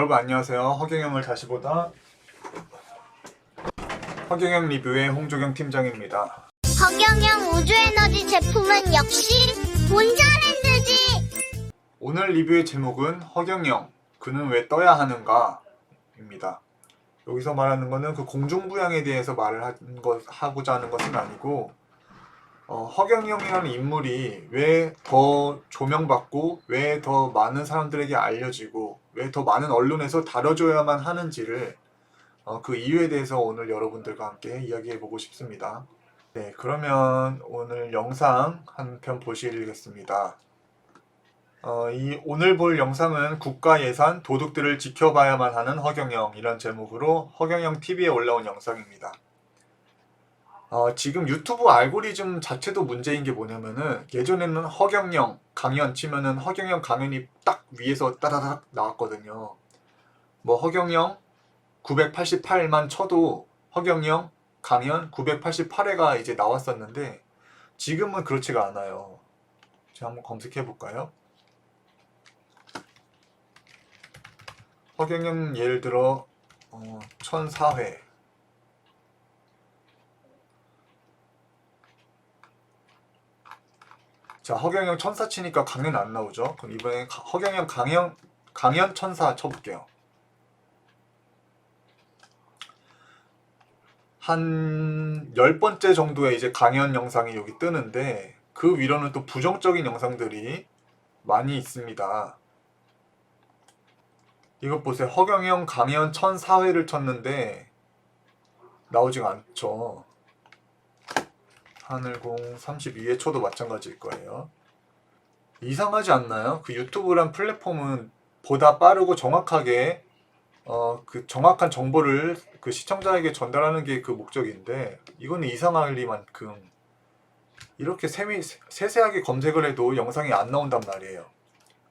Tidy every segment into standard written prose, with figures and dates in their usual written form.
여러분 안녕하세요. 허경영을 다시 보다 허경영 리뷰의 홍조경 팀장입니다. 허경영 우주에너지 제품은 역시 본자랜드지. 오늘 리뷰의 제목은 허경영 그는 왜 떠야 하는가 입니다. 여기서 말하는 거는 그 공중부양에 대해서 하고자 하는 것은 아니고 허경영이라는 인물이 왜 더 조명받고 왜 더 많은 사람들에게 알려지고 왜 더 많은 언론에서 다뤄줘야만 하는지를 그 이유에 대해서 오늘 여러분들과 함께 이야기해보고 싶습니다. 네, 그러면 오늘 영상 한 편 보시겠습니다. 오늘 볼 영상은 국가 예산 도둑들을 지켜봐야만 하는 허경영이란 제목으로 허경영 TV에 올라온 영상입니다. 지금 유튜브 알고리즘 자체도 문제인 게 뭐냐면은 예전에는 허경영 강연 치면은 허경영 강연이 딱 위에서 따다닥 나왔거든요. 뭐 허경영 988만 쳐도 허경영 강연 988회가 이제 나왔었는데 지금은 그렇지가 않아요. 제가 한번 검색해 볼까요? 허경영 예를 들어 1004회 자, 허경영 천사 치니까 강연 안 나오죠? 그럼 이번에 허경영 강연 천사 쳐볼게요. 한 10번째 정도의 이제 강연 영상이 여기 뜨는데 그 위로는 또 부정적인 영상들이 많이 있습니다. 이것 보세요. 허경영 강연 1004회를 쳤는데 나오지가 않죠. 하늘공 32회 쳐도 마찬가지일 거예요. 이상하지 않나요? 그 유튜브란 플랫폼은 보다 빠르고 정확하게 그 정확한 정보를 그 시청자에게 전달하는 게 그 목적인데 이거는 이상할 리만큼 이렇게 세세하게 검색을 해도 영상이 안 나온단 말이에요.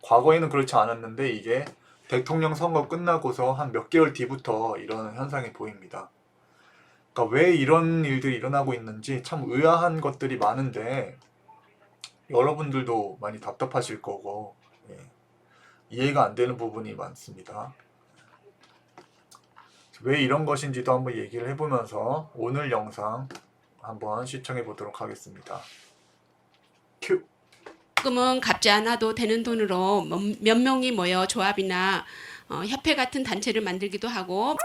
과거에는 그렇지 않았는데 이게 대통령 선거 끝나고서 한 몇 개월 뒤부터 이런 현상이 보입니다. 그러니까 왜 이런 일들이 일어나고 있는지 참 의아한 것들이 많은데 여러분들도 많이 답답하실 거고 이해가 안 되는 부분이 많습니다. 왜 이런 것인지도 한번 얘기를 해보면서 오늘 영상 한번 시청해 보도록 하겠습니다. 큐! 조금은 갚지 않아도 되는 돈으로 몇 명이 모여 조합이나 협회 같은 단체를 만들기도 하고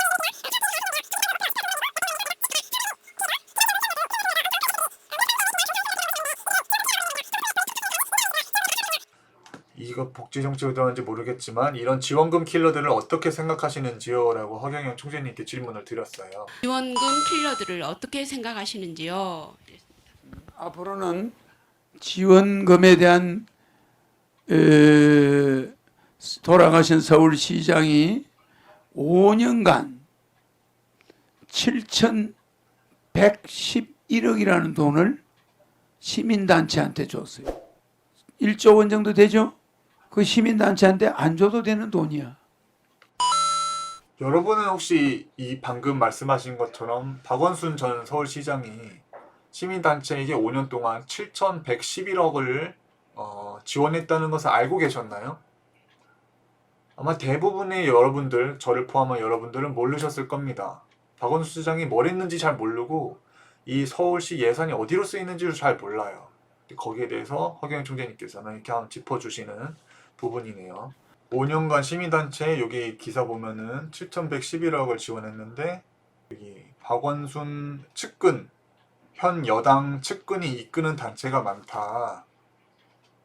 이거 복지정책에 들어가는지 모르겠지만 이런 지원금 킬러들을 어떻게 생각하시는지요? 라고 허경영 총재님께 질문을 드렸어요. 지원금 킬러들을 어떻게 생각하시는지요? 앞으로는 지원금에 대한 돌아가신 서울시장이 5년간 7,111억이라는 돈을 시민단체한테 줬어요. 1조 원 정도 되죠? 그 시민단체한테 안 줘도 되는 돈이야. 여러분은 혹시 이 방금 말씀하신 것처럼 박원순 전 서울시장이 시민단체에게 5년 동안 7,111억을 지원했다는 것을 알고 계셨나요? 아마 대부분의 여러분들, 저를 포함한 여러분들은 모르셨을 겁니다. 박원순 시장이 뭘 했는지 잘 모르고 이 서울시 예산이 어디로 쓰이는지를 잘 몰라요. 거기에 대해서 허경영 총재님께서는 이렇게 한번 짚어주시는 부분이네요. 5년간 시민단체 여기 기사 보면은 7,111억을 지원했는데 여기 박원순 측근 현 여당 측근이 이끄는 단체가 많다.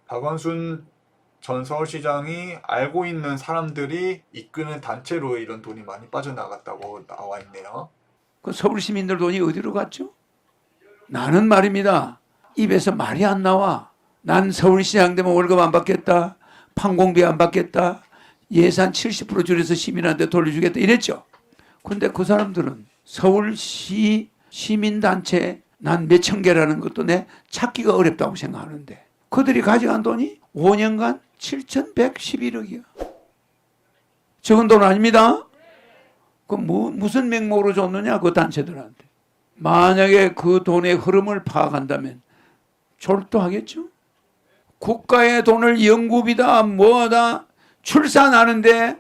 박원순 전 서울시장이 알고 있는 사람들이 이끄는 단체로 이런 돈이 많이 빠져나갔다고 나와 있네요. 그 서울 시민들 돈이 어디로 갔죠? 나는 말입니다. 입에서 말이 안 나와. 난 서울시장 되면 월급 안 받겠다. 판공비 안 받겠다. 예산 70% 줄여서 시민한테 돌려주겠다 이랬죠. 근데 그 사람들은 서울시 시민단체 난 몇천 개라는 것도 내 찾기가 어렵다고 생각하는데 그들이 가져간 돈이 5년간 7,111억이야. 적은 돈 아닙니다. 그 무슨 명목으로 줬느냐 그 단체들한테. 만약에 그 돈의 흐름을 파악한다면 졸도하겠죠. 국가의 돈을 연구비다 뭐다 출산하는데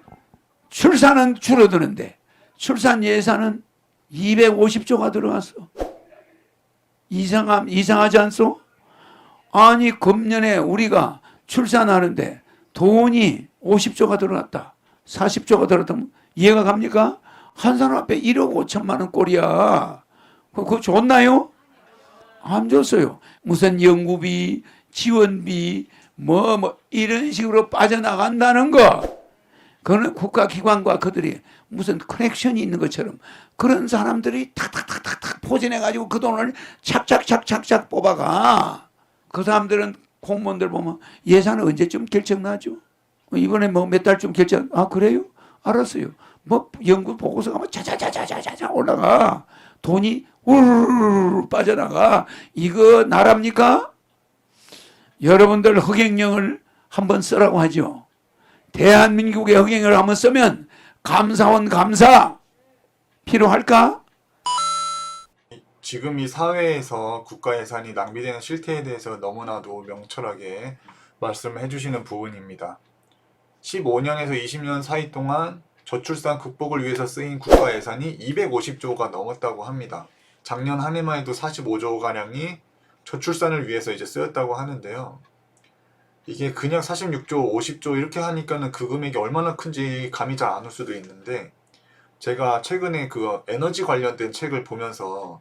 출산은 줄어드는데 출산 예산은 250조가 들어갔어. 이상하지 않소? 아니 금년에 우리가 출산하는데 돈이 50조가 들어갔다. 40조가 들어갔다면 이해가 갑니까? 한 사람 앞에 1억 5천만 원 꼴이야. 그거 좋나요? 안 줬어요. 무슨 연구비, 지원비, 이런 식으로 빠져나간다는 거. 그거는 국가기관과 그들이 무슨 커넥션이 있는 것처럼 그런 사람들이 탁탁탁탁탁 포진해가지고 그 돈을 착착착착착 뽑아가. 그 사람들은 공무원들 보면 예산은 언제쯤 결정나죠? 이번에 몇 달쯤 결정, 그래요? 알았어요. 연구 보고서 가면 자자자자자자 올라가. 돈이 우르르 빠져나가. 이거 나랍니까? 여러분들 허경영을 한번 쓰라고 하죠. 대한민국의 허경영을 한번 쓰면 감사원 감사 필요할까? 지금 이 사회에서 국가 예산이 낭비되는 실태에 대해서 너무나도 명철하게 말씀해 주시는 부분입니다. 15년에서 20년 사이 동안 저출산 극복을 위해서 쓰인 국가 예산이 250조가 넘었다고 합니다. 작년 한 해만 해도 45조가량이 저출산을 위해서 이제 쓰였다고 하는데요. 이게 그냥 46조, 50조 이렇게 하니까는 그 금액이 얼마나 큰지 감이 잘 안 올 수도 있는데, 제가 최근에 그 에너지 관련된 책을 보면서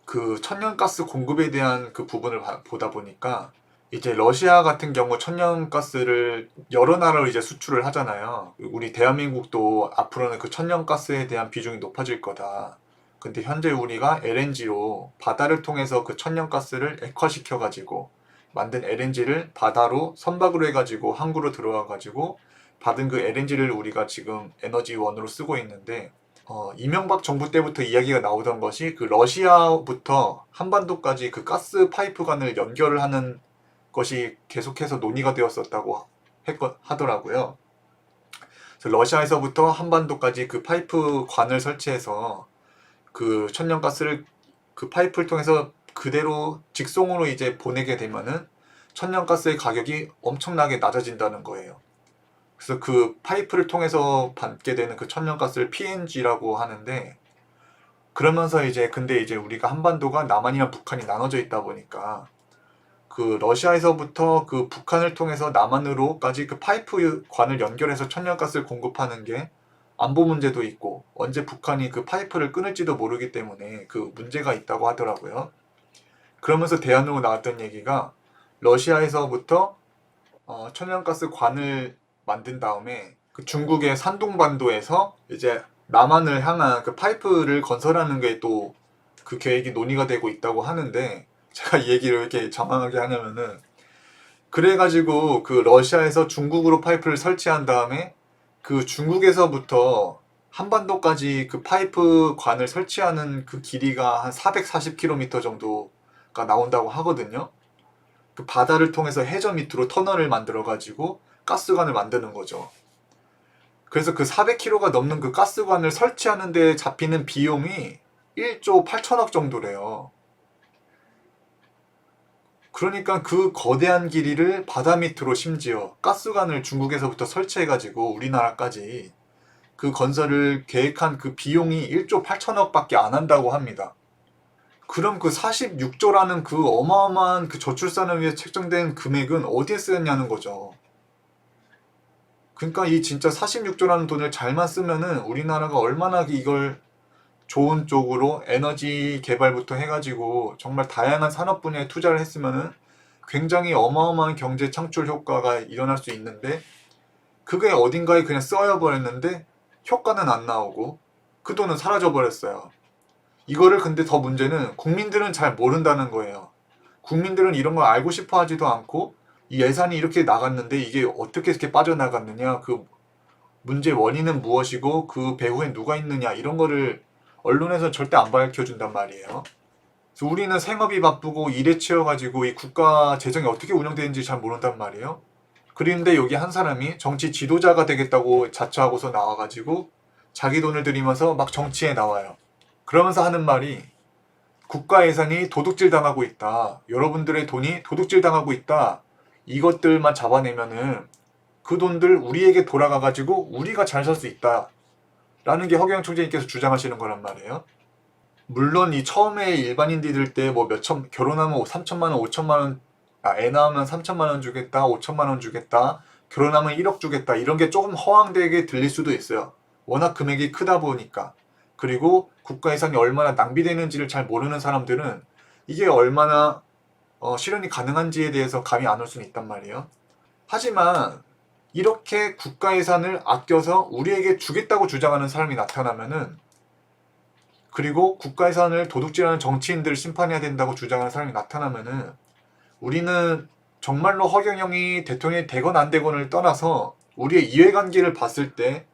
그 천연가스 공급에 대한 그 부분을 보다 보니까 이제 러시아 같은 경우 천연가스를 여러 나라로 이제 수출을 하잖아요. 우리 대한민국도 앞으로는 그 천연가스에 대한 비중이 높아질 거다. 근데 현재 우리가 LNG로 바다를 통해서 그 천연가스를 액화시켜가지고 만든 LNG를 바다로 선박으로 해가지고 항구로 들어와가지고 받은 그 LNG를 우리가 지금 에너지원으로 쓰고 있는데, 이명박 정부 때부터 이야기가 나오던 것이 그 러시아부터 한반도까지 그 가스 파이프관을 연결을 하는 것이 계속해서 논의가 되었었다고 하더라고요. 그래서 러시아에서부터 한반도까지 그 파이프관을 설치해서 그 천연가스를 그 파이프를 통해서 그대로 직송으로 이제 보내게 되면은 천연가스의 가격이 엄청나게 낮아진다는 거예요. 그래서 그 파이프를 통해서 받게 되는 그 천연가스를 PNG라고 하는데, 그러면서 근데 이제 우리가 한반도가 남한이랑 북한이 나눠져 있다 보니까 그 러시아에서부터 그 북한을 통해서 남한으로까지 그 파이프관을 연결해서 천연가스를 공급하는 게 안보 문제도 있고 언제 북한이 그 파이프를 끊을지도 모르기 때문에 그 문제가 있다고 하더라고요. 그러면서 대안으로 나왔던 얘기가 러시아에서부터 천연가스 관을 만든 다음에 그 중국의 산둥반도에서 이제 남한을 향한 그 파이프를 건설하는 게 또 그 계획이 논의가 되고 있다고 하는데, 제가 이 얘기를 왜 이렇게 장황하게 하냐면은, 그래가지고 그 러시아에서 중국으로 파이프를 설치한 다음에 그 중국에서부터 한반도까지 그 파이프관을 설치하는 그 길이가 한 440km 정도가 나온다고 하거든요. 그 바다를 통해서 해저 밑으로 터널을 만들어가지고 가스관을 만드는 거죠. 그래서 그 400km가 넘는 그 가스관을 설치하는 데 잡히는 비용이 1조 8천억 정도래요. 그러니까 그 거대한 길이를 바다 밑으로 심지어 가스관을 중국에서부터 설치해가지고 우리나라까지 그 건설을 계획한 그 비용이 1조 8천억 밖에 안 한다고 합니다. 그럼 그 46조라는 그 어마어마한 그 저출산을 위해 책정된 금액은 어디에 쓰였냐는 거죠. 그러니까 이 진짜 46조라는 돈을 잘만 쓰면은 우리나라가 얼마나 이걸 좋은 쪽으로 에너지 개발부터 해가지고 정말 다양한 산업 분야에 투자를 했으면은 굉장히 어마어마한 경제 창출 효과가 일어날 수 있는데, 그게 어딘가에 그냥 쓰여버렸는데 효과는 안 나오고 그 돈은 사라져 버렸어요. 이거를 근데 더 문제는 국민들은 잘 모른다는 거예요. 국민들은 이런 걸 알고 싶어 하지도 않고, 이 예산이 이렇게 나갔는데 이게 어떻게 이렇게 빠져나갔느냐, 그 문제 원인은 무엇이고 그 배후에 누가 있느냐, 이런 거를 언론에서 절대 안 밝혀준단 말이에요. 그래서 우리는 생업이 바쁘고 일에 치여가지고 이 국가 재정이 어떻게 운영되는지 잘 모른단 말이에요. 그런데 여기 한 사람이 정치 지도자가 되겠다고 자처하고서 나와가지고 자기 돈을 들이면서 막 정치에 나와요. 그러면서 하는 말이 국가 예산이 도둑질 당하고 있다. 여러분들의 돈이 도둑질 당하고 있다. 이것들만 잡아내면은 그 돈들 우리에게 돌아가가지고 우리가 잘 살 수 있다. 라는 게 허경영 총재님께서 주장하시는 거란 말이에요. 물론 이 처음에 일반인들 때 뭐 결혼하면 3천만 원, 5천만 원, 애 낳으면 3천만 원 주겠다, 5천만 원 주겠다, 결혼하면 1억 주겠다, 이런 게 조금 허황되게 들릴 수도 있어요. 워낙 금액이 크다 보니까. 그리고 국가 예산이 얼마나 낭비되는지를 잘 모르는 사람들은 이게 얼마나 실현이 가능한지에 대해서 감이 안 올 수는 있단 말이에요. 하지만 이렇게 국가 예산을 아껴서 우리에게 주겠다고 주장하는 사람이 나타나면은, 그리고 국가 예산을 도둑질하는 정치인들을 심판해야 된다고 주장하는 사람이 나타나면은, 우리는 정말로 허경영이 대통령이 되건 안 되건을 떠나서 우리의 이해관계를 봤을 때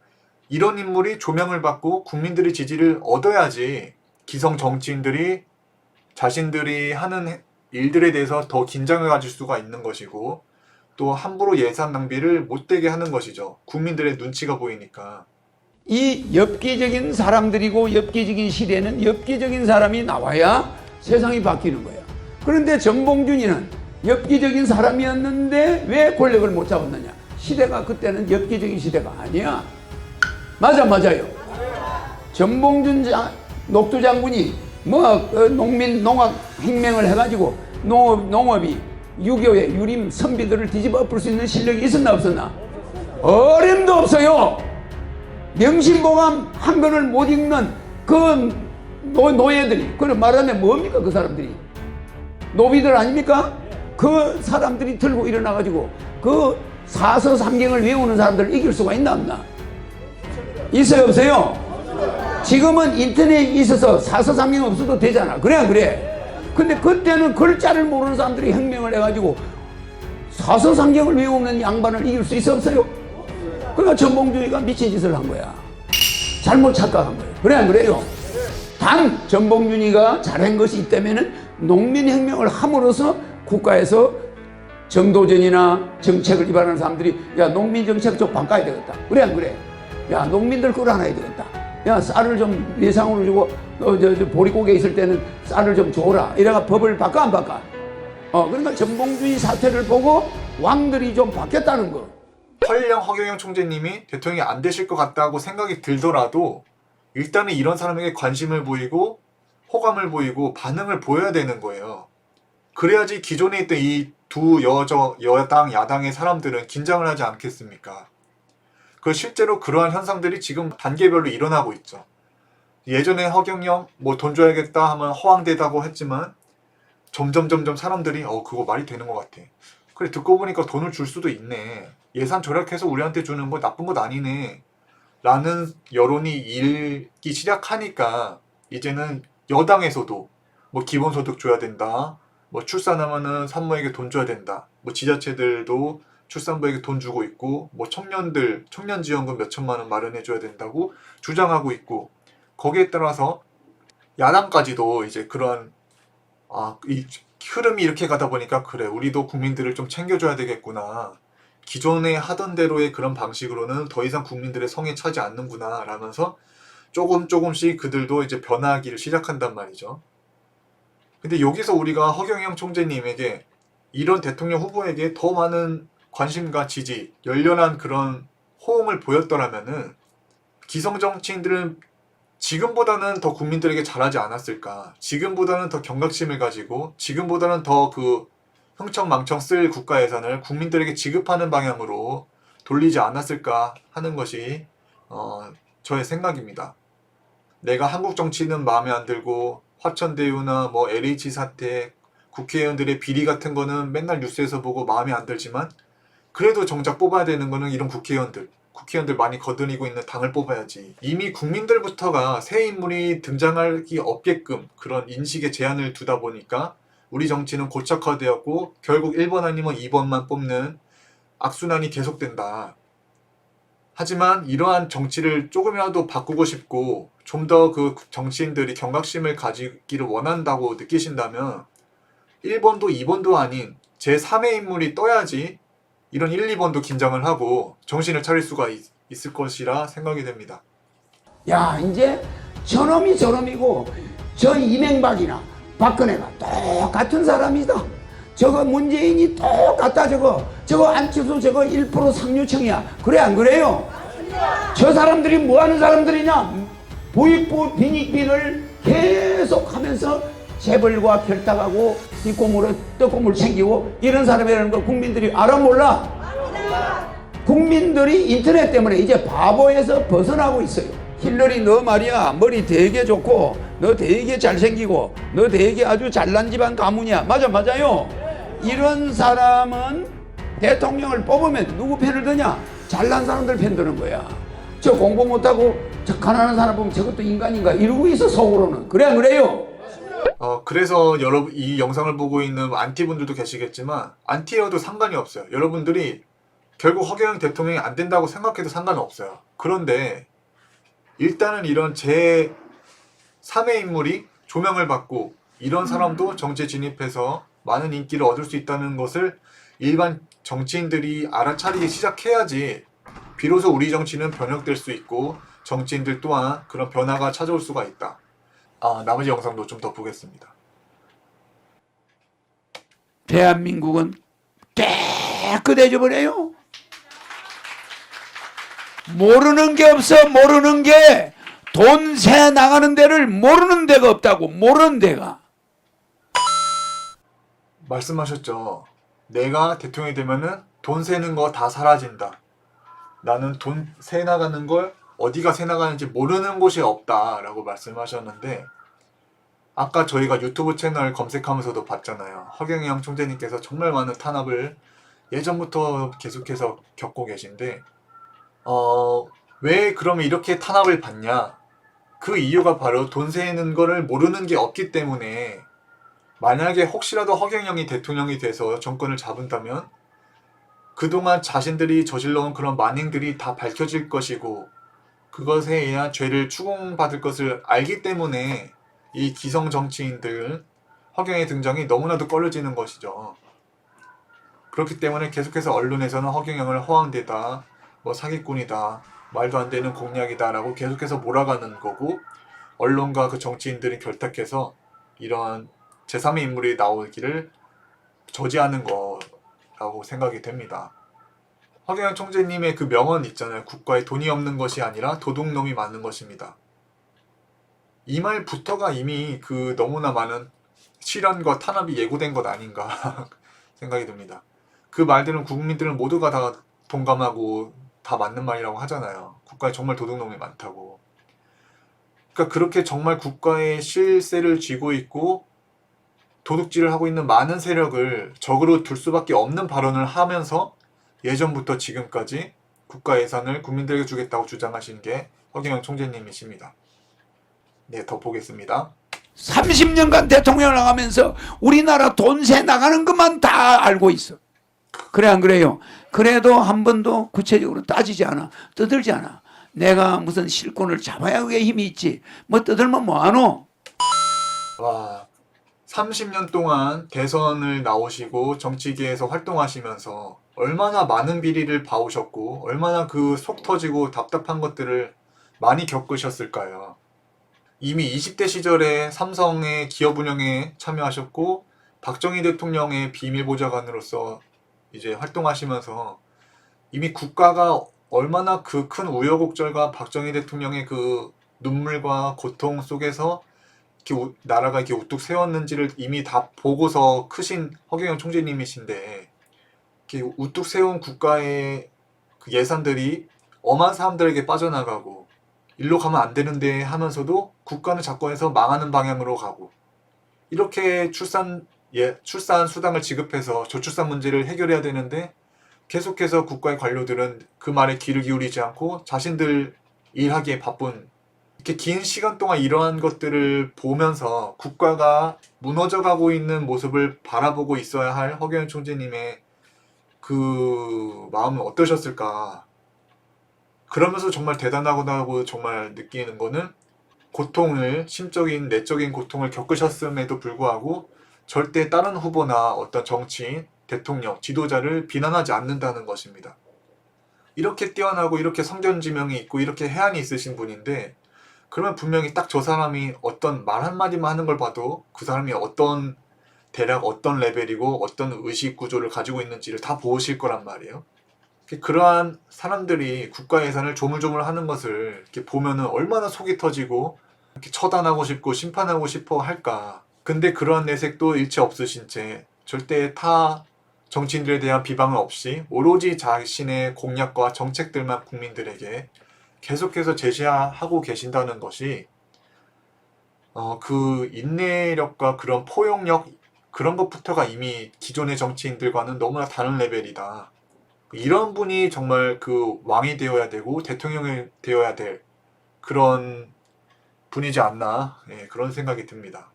이런 인물이 조명을 받고 국민들의 지지를 얻어야지 기성 정치인들이 자신들이 하는 일들에 대해서 더 긴장을 가질 수가 있는 것이고, 또 함부로 예산 낭비를 못되게 하는 것이죠. 국민들의 눈치가 보이니까. 이 엽기적인 사람들이고 엽기적인 시대는 엽기적인 사람이 나와야 세상이 바뀌는 거야. 그런데 전봉준이는 엽기적인 사람이었는데 왜 권력을 못 잡았느냐? 시대가 그때는 엽기적인 시대가 아니야. 맞아요. 전봉준 녹두 장군이 농학 혁명을 해가지고 농업이 6.25의 유림 선비들을 뒤집어 엎을 수 있는 실력이 있었나 없었나? 어림도 없어요. 명심보감 한 권을 못 읽는 그 노예들이, 그걸 말하면 뭡니까? 그 사람들이 노비들 아닙니까? 그 사람들이 들고 일어나가지고 그 사서삼경을 외우는 사람들을 이길 수가 있나 없나? 있어요 없어요? 지금은 인터넷이 있어서 사서삼경 없어도 되잖아. 그래 안 그래? 근데 그때는 글자를 모르는 사람들이 혁명을 해가지고 사서삼경을 외우는 양반을 이길 수 있어 없어요? 그러니까 전봉준이가 미친 짓을 한 거야. 잘못 착각한 거예요. 그래 안 그래요? 단 전봉준이가 잘한 것이 있다면은 농민혁명을 함으로써 국가에서 정도전이나 정책을 위반하는 사람들이 야 농민정책 좀 바꿔야 되겠다. 그래 안 그래? 야 농민들 끌어안아야 되겠다. 야 쌀을 좀 예상으로 주고 보릿고개 있을 때는 쌀을 좀 줘라. 이래가 법을 바꿔 안 바꿔? 그러니까 전봉준이 사태를 보고 왕들이 좀 바뀌었다는 거. 설령 허경영 총재님이 대통령이 안 되실 것 같다고 생각이 들더라도 일단은 이런 사람에게 관심을 보이고 호감을 보이고 반응을 보여야 되는 거예요. 그래야지 기존에 있던 이 두 여당, 야당의 사람들은 긴장을 하지 않겠습니까? 그 실제로 그러한 현상들이 지금 단계별로 일어나고 있죠. 예전에 허경영 돈 줘야겠다 하면 허황되다고 했지만 점점 사람들이 그거 말이 되는 것 같아. 그래 듣고 보니까 돈을 줄 수도 있네. 예산 절약해서 우리한테 주는 거 나쁜 것 아니네. 라는 여론이 일기 시작하니까 이제는 여당에서도 기본소득 줘야 된다. 출산하면은 산모에게 돈 줘야 된다. 지자체들도 출산부에게 돈 주고 있고 청년지원금 몇 천만 원 마련해 줘야 된다고 주장하고 있고, 거기에 따라서 야당까지도 이제 그런 이 흐름이 이렇게 가다 보니까 그래 우리도 국민들을 좀 챙겨줘야 되겠구나. 기존에 하던 대로의 그런 방식으로는 더 이상 국민들의 성에 차지 않는구나 라면서 조금씩 그들도 이제 변하기를 시작한단 말이죠. 근데 여기서 우리가 허경영 총재님에게 이런 대통령 후보에게 더 많은 관심과 지지, 열렬한 그런 호응을 보였더라면은 기성 정치인들은 지금보다는 더 국민들에게 잘하지 않았을까? 지금보다는 더 경각심을 가지고 지금보다는 더 흥청망청 쓸 국가 예산을 국민들에게 지급하는 방향으로 돌리지 않았을까 하는 것이 저의 생각입니다. 내가 한국 정치는 마음에 안 들고 화천대유나 LH 사태, 국회의원들의 비리 같은 거는 맨날 뉴스에서 보고 마음에 안 들지만 그래도 정작 뽑아야 되는 거는 이런 국회의원들 많이 거느리고 있는 당을 뽑아야지. 이미 국민들부터가 새 인물이 등장하기 없게끔 그런 인식에 제한을 두다 보니까 우리 정치는 고착화되었고 결국 1번 아니면 2번만 뽑는 악순환이 계속된다. 하지만 이러한 정치를 조금이라도 바꾸고 싶고 좀 더 그 정치인들이 경각심을 가지기를 원한다고 느끼신다면 1번도 2번도 아닌 제3의 인물이 떠야지 이런 1, 2번도 긴장을 하고 정신을 차릴 수가 있을 것이라 생각이 됩니다. 야 이제 저놈이 저놈이고 저 이명박이나 박근혜가 똑같은 사람이다. 저거 문재인이 똑같다. 저거 안철수 저거 1% 상류층이야. 그래 안 그래요? 저 사람들이 뭐 하는 사람들이냐? 부익부 빈익빈을 계속 하면서 재벌과 결탁하고 뒷고물에 떡고물 챙기고 이런 사람이라는 걸 국민들이 알아 몰라? 국민들이 인터넷 때문에 이제 바보에서 벗어나고 있어요. 힐러리 너 말이야 머리 되게 좋고 너 되게 잘생기고 너 되게 아주 잘난 집안 가문이야. 맞아요. 이런 사람은 대통령을 뽑으면 누구 편을 드냐? 잘난 사람들 편 드는 거야. 저 공부 못하고 저 가난한 사람 보면 저것도 인간인가 이러고 있어 속으로는. 그래 안 그래요? 그래서 여러분 이 영상을 보고 있는 안티분들도 계시겠지만 안티여도 상관이 없어요. 여러분들이 결국 허경영 대통령이 안 된다고 생각해도 상관은 없어요. 그런데 일단은 이런 제 3의 인물이 조명을 받고 이런 사람도 정치에 진입해서 많은 인기를 얻을 수 있다는 것을 일반 정치인들이 알아차리기 시작해야지 비로소 우리 정치는 변혁될 수 있고 정치인들 또한 그런 변화가 찾아올 수가 있다. 나머지 영상도 좀 더 보겠습니다. 대한민국은 깨끗해져 버려요. 모르는 게 없어. 모르는 게 돈 새 나가는 데를 모르는 데가 없다고. 모르는 데가. 말씀하셨죠. 내가 대통령이 되면은 돈 새는 거 다 사라진다. 나는 돈 새 나가는 걸 어디가 새 나가는지 모르는 곳이 없다라고 말씀하셨는데 아까 저희가 유튜브 채널 검색하면서도 봤잖아요. 허경영 총재님께서 정말 많은 탄압을 예전부터 계속해서 겪고 계신데 왜 그러면 이렇게 탄압을 받냐? 그 이유가 바로 돈 세는 거를 모르는 게 없기 때문에 만약에 혹시라도 허경영이 대통령이 돼서 정권을 잡은다면 그동안 자신들이 저질러온 그런 만행들이 다 밝혀질 것이고 그것에 의한 죄를 추궁받을 것을 알기 때문에 이 기성 정치인들 허경영의 등장이 너무나도 꺼려지는 것이죠. 그렇기 때문에 계속해서 언론에서는 허경영을 허황되다, 뭐 사기꾼이다, 말도 안 되는 공약이다 라고 계속해서 몰아가는 거고 언론과 그 정치인들이 결탁해서 이런 제3의 인물이 나오기를 저지하는 거라고 생각이 됩니다. 허경영 총재님의 그 명언 있잖아요. 국가에 돈이 없는 것이 아니라 도둑놈이 많은 것입니다. 이 말부터가 이미 그 너무나 많은 실현과 탄압이 예고된 것 아닌가 생각이 듭니다. 그 말들은 국민들은 모두가 다 동감하고 다 맞는 말이라고 하잖아요. 국가에 정말 도둑놈이 많다고. 그러니까 그렇게 정말 국가의 실세를 쥐고 있고 도둑질을 하고 있는 많은 세력을 적으로 둘 수밖에 없는 발언을 하면서 예전부터 지금까지 국가 예산을 국민들에게 주겠다고 주장하신 게 허경영 총재님이십니다. 네, 더 보겠습니다. 30년간 대통령을 나가면서 우리나라 돈세 나가는 것만 다 알고 있어. 그래 안 그래요? 그래도 한 번도 구체적으로 따지지 않아. 떠들지 않아. 내가 무슨 실권을 잡아야 그게 힘이 있지. 뭐 떠들면 뭐하노? 와, 30년 동안 대선을 나오시고 정치계에서 활동하시면서 얼마나 많은 비리를 봐오셨고 얼마나 그 속 터지고 답답한 것들을 많이 겪으셨을까요? 이미 20대 시절에 삼성의 기업 운영에 참여하셨고 박정희 대통령의 비밀보좌관으로서 이제 활동하시면서 이미 국가가 얼마나 그 큰 우여곡절과 박정희 대통령의 그 눈물과 고통 속에서 이렇게 나라가 이렇게 우뚝 세웠는지를 이미 다 보고서 크신 허경영 총재님이신데 이렇게 우뚝 세운 국가의 그 예산들이 엄한 사람들에게 빠져나가고 일로 가면 안 되는데 하면서도 국가는 자꾸 해서 망하는 방향으로 가고 이렇게 출산 수당을 지급해서 저출산 문제를 해결해야 되는데 계속해서 국가의 관료들은 그 말에 귀를 기울이지 않고 자신들 일하기에 바쁜 이렇게 긴 시간 동안 이러한 것들을 보면서 국가가 무너져가고 있는 모습을 바라보고 있어야 할 허경영 총재님의 그 마음은 어떠셨을까. 그러면서 정말 대단하다고 정말 느끼는 거는 고통을 심적인 내적인 고통을 겪으셨음에도 불구하고 절대 다른 후보나 어떤 정치인, 대통령, 지도자를 비난하지 않는다는 것입니다. 이렇게 뛰어나고 이렇게 성견지명이 있고 이렇게 해안이 있으신 분인데 그러면 분명히 딱 저 사람이 어떤 말 한마디만 하는 걸 봐도 그 사람이 어떤 대략 어떤 레벨이고 어떤 의식 구조를 가지고 있는지를 다 보실 거란 말이에요. 그러한 사람들이 국가 예산을 조물조물 하는 것을 이렇게 보면은 얼마나 속이 터지고 이렇게 처단하고 싶고 심판하고 싶어 할까. 근데 그러한 내색도 일체 없으신 채 절대 타 정치인들에 대한 비방은 없이 오로지 자신의 공약과 정책들만 국민들에게 계속해서 제시하고 계신다는 것이 그 인내력과 그런 포용력 그런 것부터가 이미 기존의 정치인들과는 너무나 다른 레벨이다. 이런 분이 정말 그 왕이 되어야 되고 대통령이 되어야 될 그런 분이지 않나, 예, 그런 생각이 듭니다.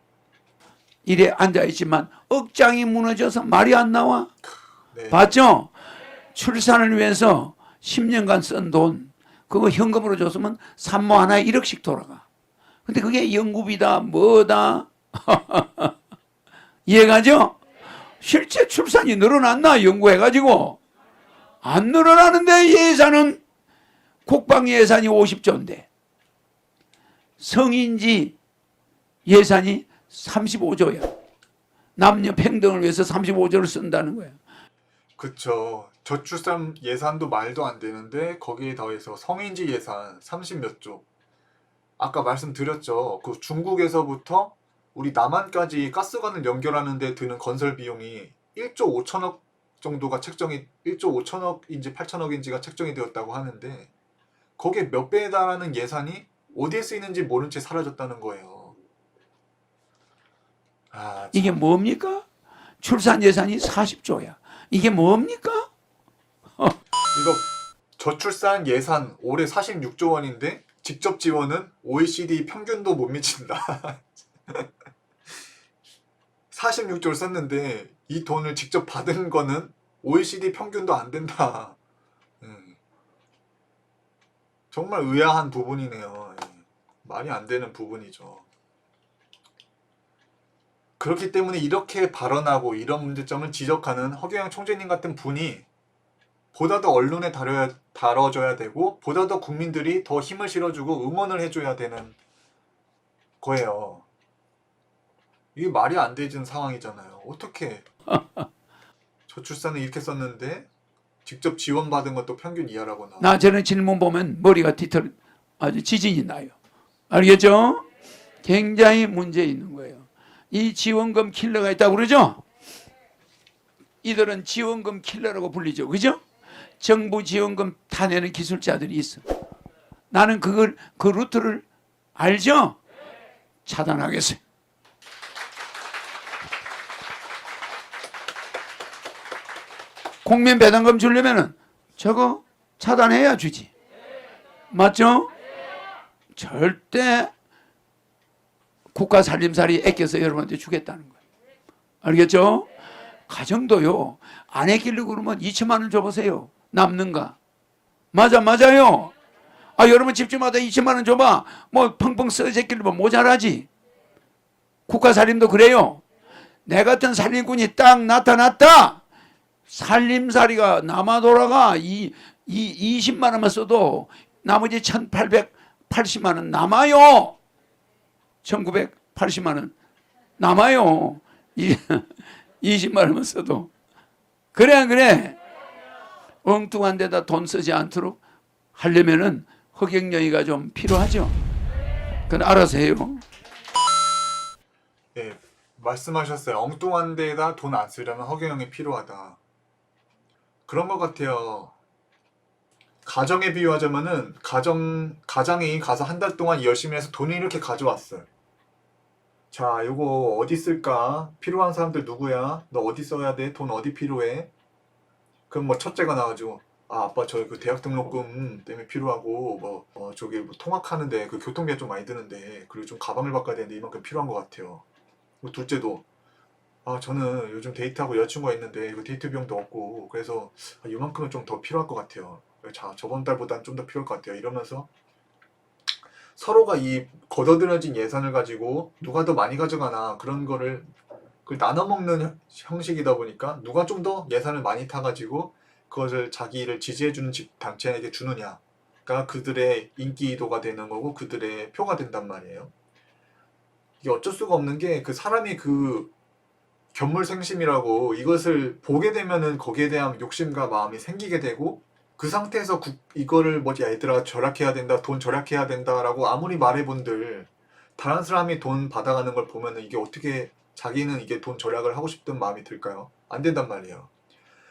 이래 앉아있지만 억장이 무너져서 말이 안 나와. 네. 봤죠? 출산을 위해서 10년간 쓴 돈 그거 현금으로 줬으면 산모 하나에 1억씩 돌아가. 근데 그게 연구비다 뭐다 이해가죠? 실제 출산이 늘어났나 연구해가지고 안 늘어나는데 예산은 국방 예산이 50조인데 성인지 예산이 35조야. 남녀 평등을 위해서 35조를 쓴다는 거야. 그쵸. 저출산 예산도 말도 안 되는데 거기에 더해서 성인지 예산 30몇 조. 아까 말씀드렸죠. 그 중국에서부터 우리 남한까지 가스관을 연결하는 데 드는 건설 비용이 1조 5천억 정도가 1조 5천억인지 8천억인지가 책정이 되었다고 하는데 거기에 몇 배에 달하는 예산이 어디에 쓰이는지 모른 채 사라졌다는 거예요. 참. 이게 뭡니까? 출산 예산이 40조야. 이게 뭡니까? 이거 저출산 예산 올해 46조 원인데 직접 지원은 OECD 평균도 못 미친다. 46조를 썼는데 이 돈을 직접 받은 거는 OECD 평균도 안 된다. 정말 의아한 부분이네요. 말이 안 되는 부분이죠. 그렇기 때문에 이렇게 발언하고 이런 문제점을 지적하는 허경영 총재님 같은 분이 보다 더 언론에 다뤄줘야 되고 보다 더 국민들이 더 힘을 실어주고 응원을 해줘야 되는 거예요. 이게 말이 안 되는 상황이잖아요. 어떻게 저출산을 이렇게 썼는데 직접 지원받은 것도 평균 이하라고 나와. 나 저런 질문 보면 머리가 뒤틀 아주 지진이 나요. 알겠죠? 굉장히 문제 있는 거예요. 이 지원금 킬러가 있다고 그러죠? 이들은 지원금 킬러라고 불리죠. 그죠? 정부 지원금 타내는 기술자들이 있어. 나는 그 루트를 알죠? 차단하겠어요. 국민 배당금 주려면은 저거 차단해야 주지. 맞죠? 절대 국가 살림살이 아껴서 여러분한테 주겠다는 거예요. 알겠죠? 가정도요. 안 아끼려고 그러면 2천만 원 줘보세요. 남는가? 맞아요. 여러분 집주마다 2천만 원 줘봐. 뭐 펑펑 써제끼려면 모자라지. 국가 살림도 그래요. 내 같은 살림꾼이 딱 나타났다. 살림살이가 남아 돌아가 20만 원만 써도 나머지 1880만 원 남아요. 1980만 원 남아요. 20만 원만 써도. 그래 안 그래? 엉뚱한 데다 돈 쓰지 않도록 하려면은 허경영이가 좀 필요하죠. 그건 알아서 해요. 네, 말씀하셨어요. 엉뚱한 데에다 돈 안 쓰려면 허경영이 필요하다. 그런 것 같아요. 가정에 비유하자면은 가장이 가서 한 달 동안 열심히 해서 돈을 이렇게 가져왔어요. 자, 이거 어디 쓸까? 필요한 사람들 누구야? 너 어디 써야 돼? 돈 어디 필요해? 그럼 뭐 첫째가 나와가지고 아빠 저 그 대학 등록금 때문에 필요하고 저기 통학하는데 그 교통비가 좀 많이 드는데 그리고 좀 가방을 바꿔야 되는데 이만큼 필요한 것 같아요. 둘째도 저는 요즘 데이트하고 여자친구가 있는데 이거 데이트 비용도 없고 그래서 이만큼은 좀 더 필요할 것 같아요. 자, 저번 달보단 좀 더 필요할 것 같아요. 이러면서 서로가 이 걷어들여진 예산을 가지고 누가 더 많이 가져가나 그런 거를 나눠 먹는 형식이다 보니까 누가 좀 더 예산을 많이 타가지고 그것을 자기를 지지해주는 단체에게 주느냐가 그들의 인기도가 되는 거고 그들의 표가 된단 말이에요. 이게 어쩔 수가 없는 게 그 사람이 그 견물생심이라고 이것을 보게 되면은 거기에 대한 욕심과 마음이 생기게 되고 그 상태에서 이거를 뭐지 얘들아 절약해야 된다, 돈 절약해야 된다라고 아무리 말해본들 다른 사람이 돈 받아가는 걸 보면은 이게 어떻게 자기는 이게 돈 절약을 하고 싶은 마음이 들까요? 안 된단 말이에요.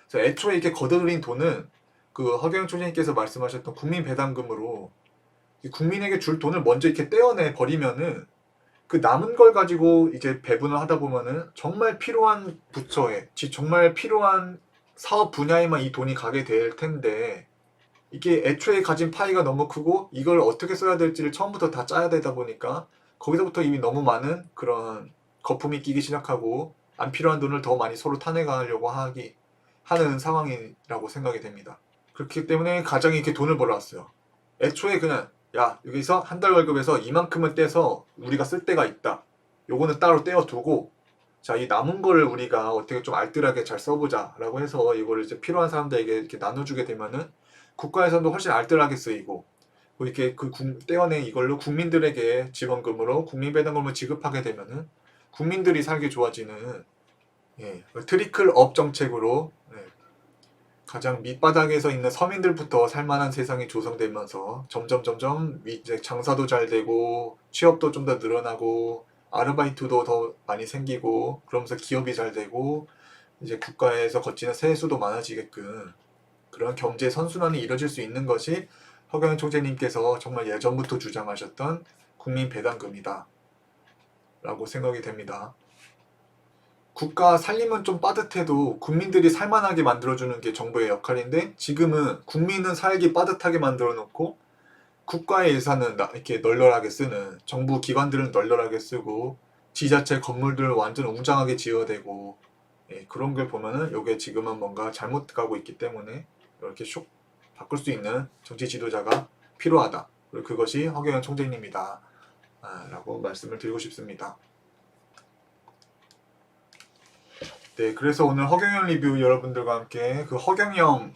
그래서 애초에 이렇게 걷어들인 돈은 그 허경영 총재님께서 말씀하셨던 국민 배당금으로 국민에게 줄 돈을 먼저 이렇게 떼어내 버리면은 그 남은 걸 가지고 이제 배분을 하다 보면은 정말 필요한 부처에, 정말 필요한 사업 분야에만 이 돈이 가게 될 텐데 이게 애초에 가진 파이가 너무 크고 이걸 어떻게 써야 될지를 처음부터 다 짜야 되다 보니까 거기서부터 이미 너무 많은 그런 거품이 끼기 시작하고 안 필요한 돈을 더 많이 서로 타내가려고 하는 상황이라고 생각이 됩니다. 그렇기 때문에 가장이 이렇게 돈을 벌어왔어요. 애초에 그냥 야 여기서 한 달 월급에서 이만큼은 떼서 우리가 쓸 데가 있다. 요거는 따로 떼어두고 자 이 남은 거를 우리가 어떻게 좀 알뜰하게 잘 써보자 라고 해서 이거를 이제 필요한 사람들에게 이렇게 나눠주게 되면은 국가에서도 훨씬 알뜰하게 쓰이고 이렇게 떼어낸 이걸로 국민들에게 지원금으로 국민배당금을 지급하게 되면은 국민들이 살기 좋아지는 트리클업 정책으로 가장 밑바닥에서 있는 서민들부터 살만한 세상이 조성되면서 점점 이제 장사도 잘 되고 취업도 좀 더 늘어나고 아르바이트도 더 많이 생기고 그러면서 기업이 잘 되고 이제 국가에서 거치는 세수도 많아지게끔 그런 경제 선순환이 이뤄질 수 있는 것이 허경영 총재님께서 정말 예전부터 주장하셨던 국민 배당금이다 라고 생각이 됩니다. 국가 살림은 좀 빠듯해도 국민들이 살만하게 만들어주는 게 정부의 역할인데 지금은 국민은 살기 빠듯하게 만들어 놓고 국가의 예산은 이렇게 널널하게 쓰는 정부 기관들은 널널하게 쓰고 지자체 건물들을 완전 웅장하게 지어대고 그런 걸 보면은 이게 지금은 뭔가 잘못 가고 있기 때문에 이렇게 슉 바꿀 수 있는 정치 지도자가 필요하다. 그리고 그것이 허경영 총재님이다 라고 말씀을 드리고 싶습니다. 네, 그래서 오늘 허경영 리뷰 여러분들과 함께 그 허경영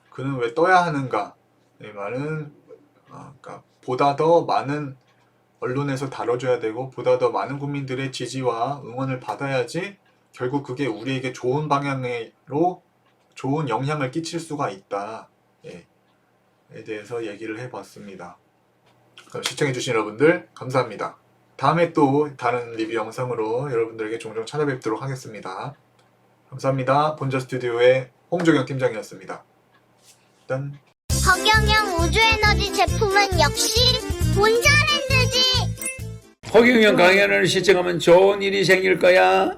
그는 왜 떠야 하는가 말은 그러니까 보다 더 많은 언론에서 다뤄줘야 되고 보다 더 많은 국민들의 지지와 응원을 받아야지 결국 그게 우리에게 좋은 방향으로 좋은 영향을 끼칠 수가 있다 에 대해서 얘기를 해봤습니다. 그럼 시청해주신 여러분들 감사합니다. 다음에 또 다른 리뷰 영상으로 여러분들에게 종종 찾아뵙도록 하겠습니다. 감사합니다. 본저 스튜디오의 홍종영 팀장이었습니다. 짠. 허경영 우주에너지 제품은 역시 본자랜드지. 허경영 강연을 시청하면 좋은 일이 생길 거야.